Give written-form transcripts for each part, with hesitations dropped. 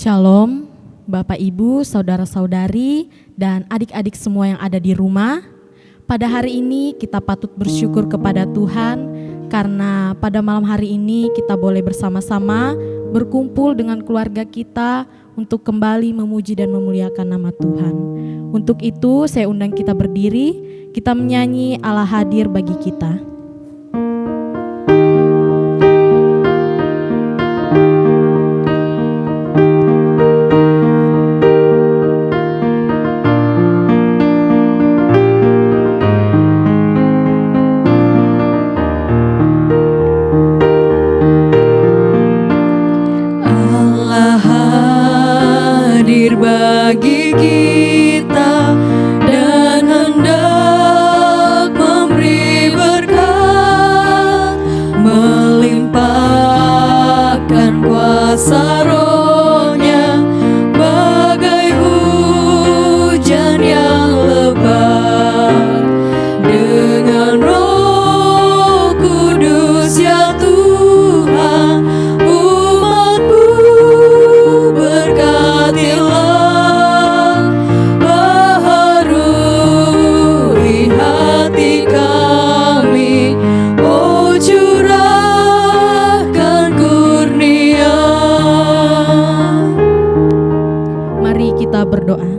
Shalom, Bapak Ibu, Saudara-saudari, dan adik-adik semua yang ada di rumah. Pada hari ini kita patut bersyukur kepada Tuhan karena pada malam hari ini kita boleh bersama-sama berkumpul dengan keluarga kita untuk kembali memuji dan memuliakan nama Tuhan. Untuk itu saya undang kita berdiri, kita menyanyi Allah hadir bagi kita. Bagi kita dan hendak memberi berkat, melimpahkan kuasa Roh-Nya bagai hujan yang lebat. Dengan Roh Kudus ya Tuhan, umat-Mu berkatilah. Berdoa.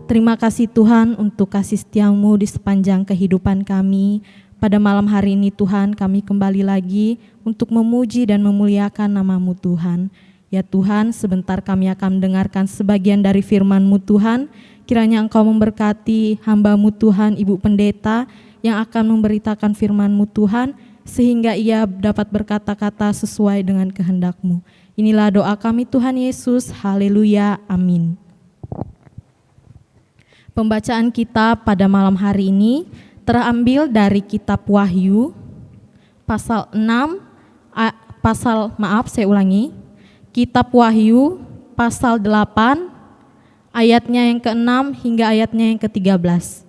Terima kasih Tuhan untuk kasih setia-Mu di sepanjang kehidupan kami. Pada malam hari ini Tuhan, kami kembali lagi untuk memuji dan memuliakan nama-Mu Tuhan. Ya Tuhan, sebentar kami akan mendengarkan sebagian dari firman-Mu Tuhan. Kiranya Engkau memberkati hamba-Mu Tuhan, Ibu Pendeta, yang akan memberitakan firman-Mu Tuhan, sehingga ia dapat berkata-kata sesuai dengan kehendak-Mu. Inilah doa kami Tuhan Yesus, haleluya, amin. Pembacaan kita pada malam hari ini terambil dari kitab Wahyu pasal 6 Kitab Wahyu pasal 8 ayatnya yang ke-6 hingga ayatnya yang ke-13.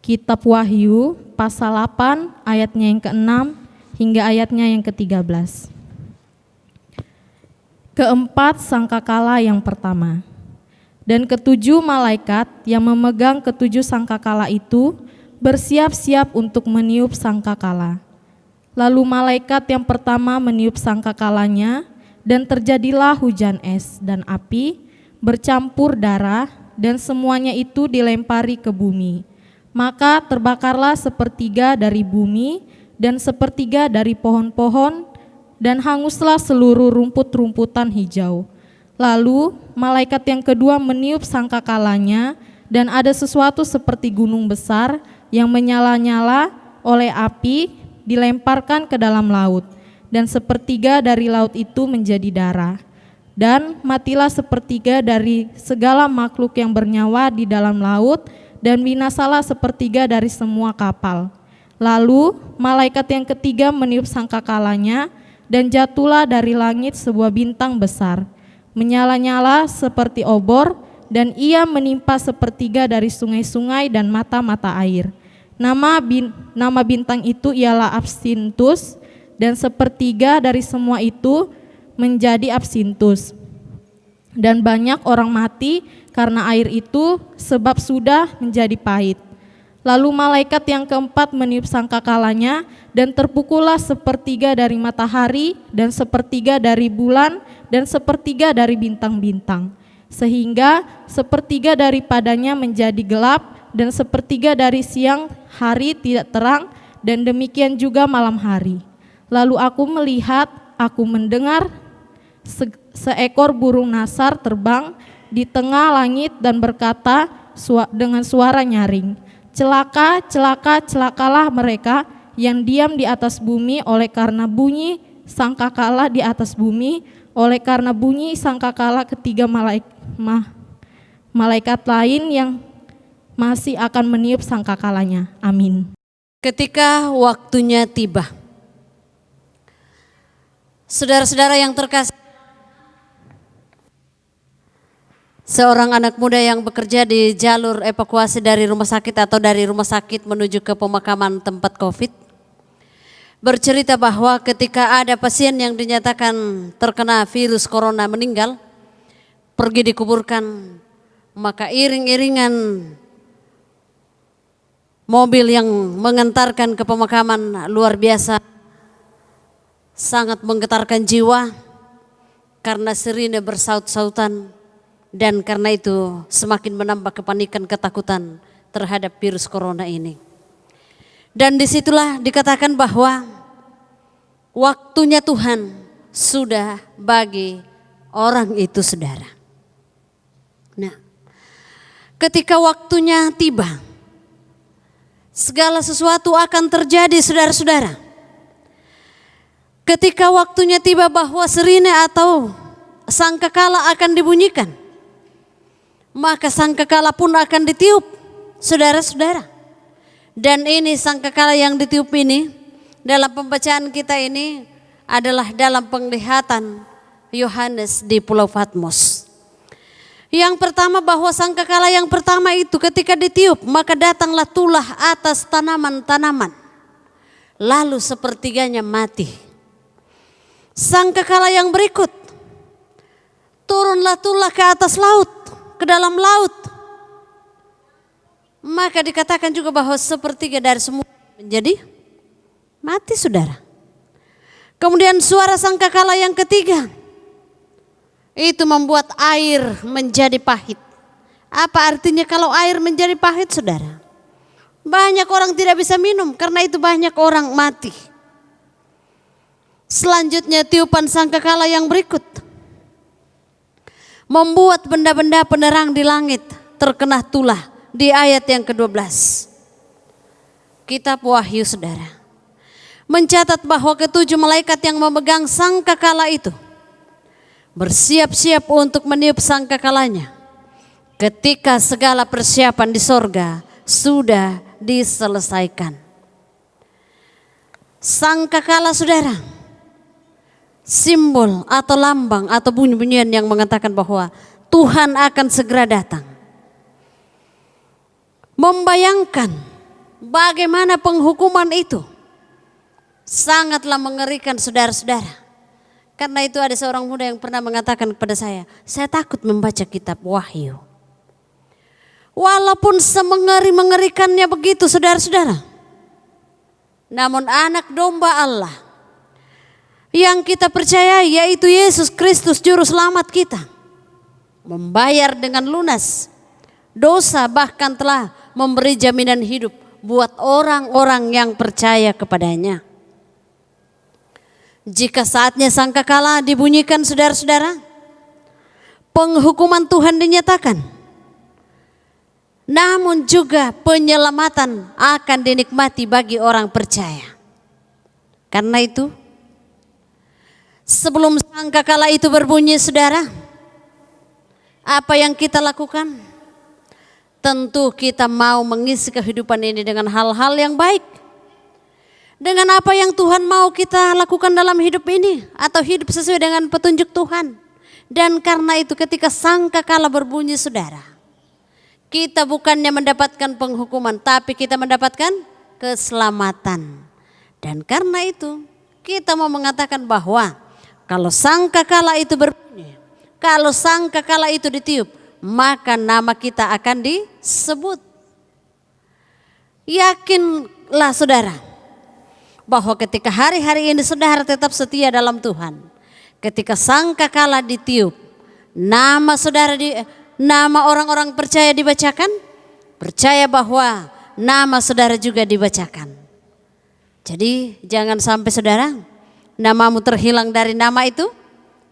Kitab Wahyu pasal 8 ayatnya yang ke-6 hingga ayatnya yang ke-13. Keempat sangkakala yang pertama. Dan ketujuh malaikat yang memegang ketujuh sangkakala itu bersiap-siap untuk meniup sangkakala. Lalu malaikat yang pertama meniup sangkakalanya, dan terjadilah hujan es dan api bercampur darah, dan semuanya itu dilempari ke bumi. Maka terbakarlah sepertiga dari bumi dan sepertiga dari pohon-pohon, dan hanguslah seluruh rumput-rumputan hijau. Lalu malaikat yang kedua meniup sangkakalanya, dan ada sesuatu seperti gunung besar yang menyala-nyala oleh api dilemparkan ke dalam laut, dan sepertiga dari laut itu menjadi darah. Dan matilah sepertiga dari segala makhluk yang bernyawa di dalam laut, dan binasalah sepertiga dari semua kapal. Lalu malaikat yang ketiga meniup sangkakalanya, dan jatuhlah dari langit sebuah bintang besar, menyala-nyala seperti obor, dan ia menimpa sepertiga dari sungai-sungai dan mata-mata air. Nama bintang itu ialah Absintus, dan sepertiga dari semua itu menjadi absintus. Dan banyak orang mati karena air itu, sebab sudah menjadi pahit. Lalu malaikat yang keempat meniup sangkakalanya, dan terpukullah sepertiga dari matahari, dan sepertiga dari bulan, dan sepertiga dari bintang-bintang, sehingga sepertiga daripadanya menjadi gelap, dan sepertiga dari siang hari tidak terang, dan demikian juga malam hari. Lalu aku melihat, aku mendengar seekor burung nasar terbang di tengah langit dan berkata dengan suara nyaring, "Celaka, celaka, celakalah mereka yang diam di atas bumi oleh karena bunyi sangkakala di atas bumi, oleh karena bunyi sangkakala ketiga malaikat lain yang masih akan meniup sangkakalanya." Amin. Ketika waktunya tiba. Saudara-saudara yang terkasih, seorang anak muda yang bekerja di jalur evakuasi dari rumah sakit atau dari rumah sakit menuju ke pemakaman tempat COVID bercerita bahwa ketika ada pasien yang dinyatakan terkena virus corona meninggal, pergi dikuburkan, maka iring-iringan mobil yang mengantarkan ke pemakaman luar biasa, sangat menggetarkan jiwa karena sirine bersaut-sautan, dan karena itu semakin menambah kepanikan, ketakutan terhadap virus corona ini. Dan disitulah dikatakan bahwa waktunya Tuhan sudah bagi orang itu, saudara. Nah, ketika waktunya tiba, segala sesuatu akan terjadi, saudara-saudara. Ketika waktunya tiba bahwa sirine atau sangkakala akan dibunyikan, maka sangkakala pun akan ditiup, saudara-saudara. Dan ini sangkakala yang ditiup ini dalam pembacaan kita ini adalah dalam penglihatan Yohanes di Pulau Patmos. Yang pertama, bahwa sangkakala yang pertama itu ketika ditiup, maka datanglah tulah atas tanaman-tanaman, lalu sepertiganya mati. Sangkakala yang berikut, turunlah tulah ke atas laut, ke dalam laut. Maka dikatakan juga bahwa sepertiga dari semua menjadi mati, saudara. Kemudian suara sangkakala yang ketiga, itu membuat air menjadi pahit. Apa artinya kalau air menjadi pahit, saudara? Banyak orang tidak bisa minum, karena itu banyak orang mati. Selanjutnya tiupan sangkakala yang berikut membuat benda-benda penerang di langit terkena tulah, di ayat yang ke-12. Kitab Wahyu, saudara, mencatat bahwa ketujuh malaikat yang memegang sangkakala itu bersiap-siap untuk meniup sangkakalanya ketika segala persiapan di sorga sudah diselesaikan. Sangkakala, saudara, simbol atau lambang atau bunyi-bunyian yang mengatakan bahwa Tuhan akan segera datang. Membayangkan bagaimana penghukuman itu sangatlah mengerikan, saudara-saudara. Karena itu ada seorang muda yang pernah mengatakan kepada saya takut membaca kitab Wahyu. Walaupun semengeri-mengerikannya begitu, saudara-saudara, namun anak domba Allah yang kita percaya, yaitu Yesus Kristus Juru Selamat kita, membayar dengan lunas dosa, bahkan telah memberi jaminan hidup buat orang-orang yang percaya kepadanya. Jika saatnya sangkakala dibunyikan, saudara-saudara, penghukuman Tuhan dinyatakan, namun juga penyelamatan akan dinikmati bagi orang percaya. Karena itu, sebelum sangkakala itu berbunyi, saudara, apa yang kita lakukan? Tentu kita mau mengisi kehidupan ini dengan hal-hal yang baik, dengan apa yang Tuhan mau kita lakukan dalam hidup ini, atau hidup sesuai dengan petunjuk Tuhan. Dan karena itu ketika sangkakala berbunyi, saudara, kita bukannya mendapatkan penghukuman, tapi kita mendapatkan keselamatan. Dan karena itu kita mau mengatakan bahwa kalau sangkakala itu berbunyi, kalau sangkakala itu ditiup, maka nama kita akan disebut. Yakinlah, saudara, bahwa ketika hari-hari ini saudara tetap setia dalam Tuhan, ketika sangkakala ditiup, nama saudara nama orang-orang percaya dibacakan, percaya bahwa nama saudara juga dibacakan. Jadi jangan sampai, saudara, namamu terhilang dari nama itu.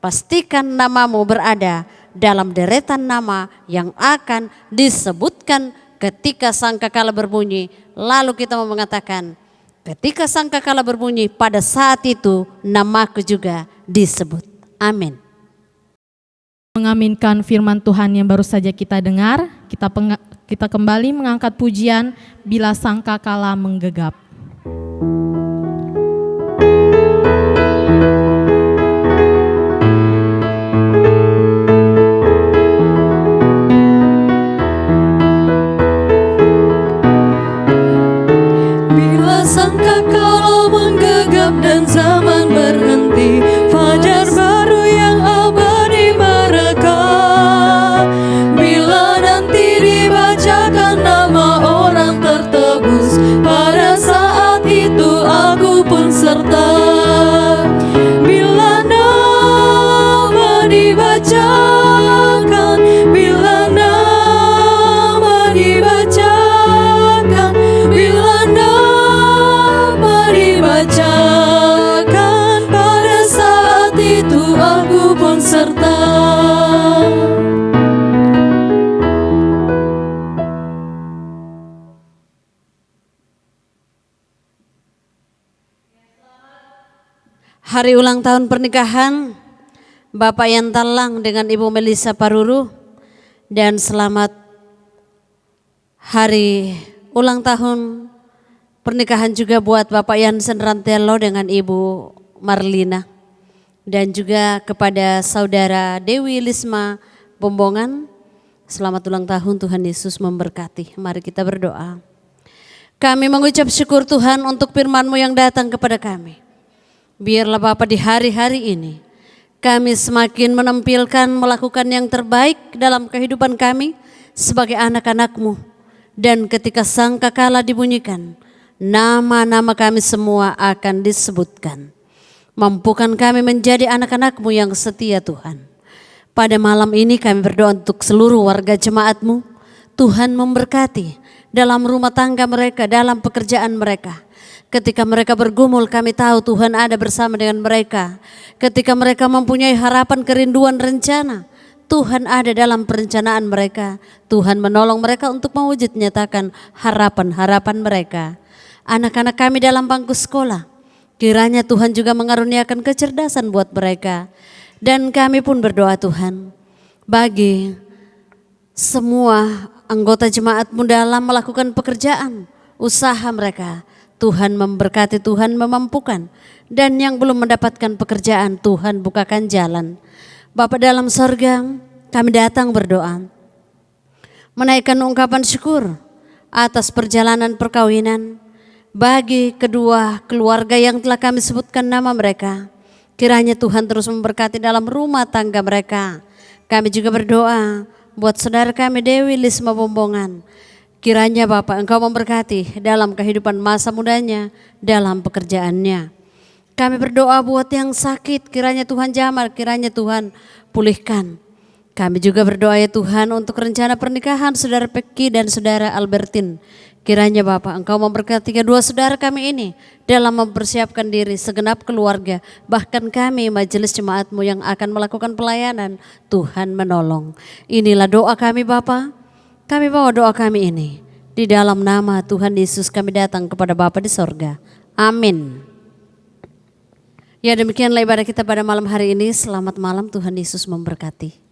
Pastikan namamu berada dalam deretan nama yang akan disebutkan ketika sangkakala berbunyi. Lalu kita mau mengatakan, ketika sangkakala berbunyi, pada saat itu namaku juga disebut. Amin. Mengaminkan firman Tuhan yang baru saja kita dengar, kita kembali mengangkat pujian Bila Sangkakala Menggegap. Bila sangkakala menggegap Hari ulang tahun pernikahan Bapak Yan Talang dengan Ibu Melisa Paruru, dan selamat hari ulang tahun pernikahan juga buat Bapak Yansen Rantelo dengan Ibu Marlina, dan juga kepada Saudara Dewi Lisma Bombongan. Selamat ulang tahun, Tuhan Yesus memberkati. Mari kita berdoa. Kami mengucap syukur Tuhan untuk firman-Mu yang datang kepada kami. Biarlah Bapa di hari-hari ini kami semakin menampilkan melakukan yang terbaik dalam kehidupan kami sebagai anak-anak-Mu. Dan ketika sangkakala dibunyikan, nama-nama kami semua akan disebutkan. Mampukan kami menjadi anak-anak-Mu yang setia Tuhan. Pada malam ini kami berdoa untuk seluruh warga jemaat-Mu. Tuhan memberkati dalam rumah tangga mereka, dalam pekerjaan mereka. Ketika mereka bergumul, kami tahu Tuhan ada bersama dengan mereka. Ketika mereka mempunyai harapan, kerinduan, rencana, Tuhan ada dalam perencanaan mereka. Tuhan menolong mereka untuk mewujud nyatakan harapan-harapan mereka. Anak-anak kami dalam bangku sekolah, kiranya Tuhan juga mengaruniakan kecerdasan buat mereka. Dan kami pun berdoa Tuhan, bagi semua anggota jemaat-Mu dalam melakukan pekerjaan, usaha mereka, Tuhan memberkati, Tuhan memampukan. Dan yang belum mendapatkan pekerjaan, Tuhan bukakan jalan. Bapa dalam sorga, kami datang berdoa, menaikkan ungkapan syukur atas perjalanan perkawinan bagi kedua keluarga yang telah kami sebutkan nama mereka. Kiranya Tuhan terus memberkati dalam rumah tangga mereka. Kami juga berdoa buat saudara kami Dewi Lisma Bombongan. Kiranya Bapak Engkau memberkati dalam kehidupan masa mudanya, dalam pekerjaannya. Kami berdoa buat yang sakit, kiranya Tuhan jamah, kiranya Tuhan pulihkan. Kami juga berdoa ya Tuhan untuk rencana pernikahan saudara Peki dan saudara Albertin. Kiranya Bapak Engkau memberkati kedua saudara kami ini dalam mempersiapkan diri segenap keluarga. Bahkan kami majelis jemaat-Mu yang akan melakukan pelayanan, Tuhan menolong. Inilah doa kami Bapa. Kami bawa doa kami ini di dalam nama Tuhan Yesus kami datang kepada Bapa di sorga. Amin. Ya demikianlah ibadah kita pada malam hari ini. Selamat malam, Tuhan Yesus memberkati.